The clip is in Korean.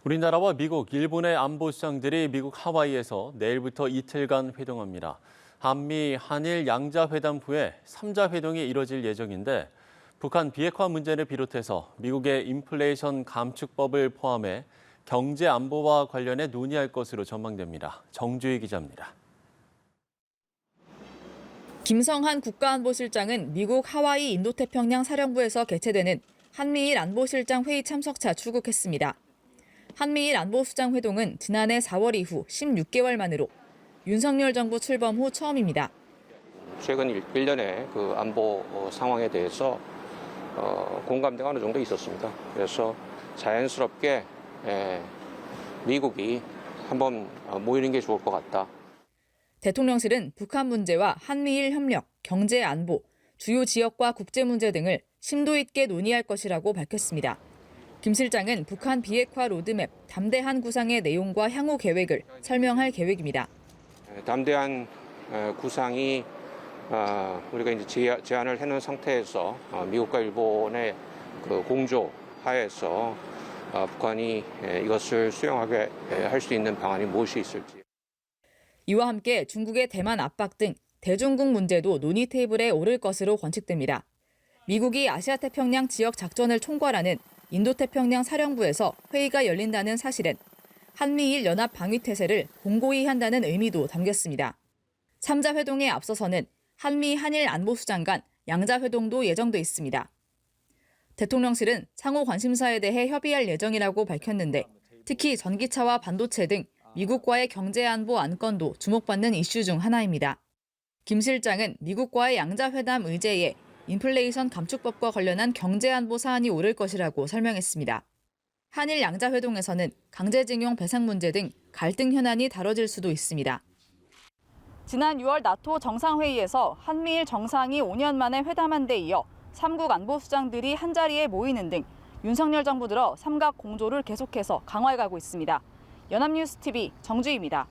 우리나라와 미국, 일본의 안보수장들이 미국 하와이에서 내일부터 이틀간 회동합니다. 한미, 한일 양자회담 후에 3자 회동이 이뤄질 예정인데 북한 비핵화 문제를 비롯해서 미국의 인플레이션 감축법을 포함해 경제 안보와 관련해 논의할 것으로 전망됩니다. 정주희 기자입니다. 김성한 국가안보실장은 미국 하와이 인도태평양 사령부에서 개최되는 한미일 안보실장 회의 참석차 출국했습니다. 한미일 안보수장 회동은 지난해 4월 이후 16개월 만으로 윤석열 정부 출범 후 처음입니다. 최근 1년의 그 안보 상황에 대해서 공감대가 어느 정도 있었습니다. 그래서 자연스럽게 미국이 한번 모이는 게 좋을 것 같다. 대통령실은 북한 문제와 한미일 협력, 경제 안보, 주요 지역과 국제 문제 등을 심도 있게 논의할 것이라고 밝혔습니다. 김 실장은 북한 비핵화 로드맵, 담대한 구상의 내용과 향후 계획을 설명할 계획입니다. 담대한 구상이 우리가 이제 제안을 해놓은 상태에서 미국과 일본의 그 공조 하에서 북한이 이것을 수용하게 할 수 있는 방안이 무엇이 있을지. 이와 함께 중국의 대만 압박 등 대중국 문제도 논의 테이블에 오를 것으로 관측됩니다. 미국이 아시아태평양 지역 작전을 총괄하는 인도태평양 사령부에서 회의가 열린다는 사실은 한미일 연합 방위 태세를 공고히 한다는 의미도 담겼습니다. 3자 회동에 앞서서는 한미 한일 안보수장 간 양자 회동도 예정돼 있습니다. 대통령실은 상호 관심사에 대해 협의할 예정이라고 밝혔는데 특히 전기차와 반도체 등 미국과의 경제 안보 안건도 주목받는 이슈 중 하나입니다. 김 실장은 미국과의 양자회담 의제에 인플레이션 감축법과 관련한 경제 안보 사안이 오를 것이라고 설명했습니다. 한일 양자회동에서는 강제징용 배상 문제 등 갈등 현안이 다뤄질 수도 있습니다. 지난 6월 나토 정상회의에서 한미일 정상이 5년 만에 회담한 데 이어 3국 안보수장들이 한자리에 모이는 등 윤석열 정부 들어 삼각 공조를 계속해서 강화해가고 있습니다. 연합뉴스TV 정주희입니다.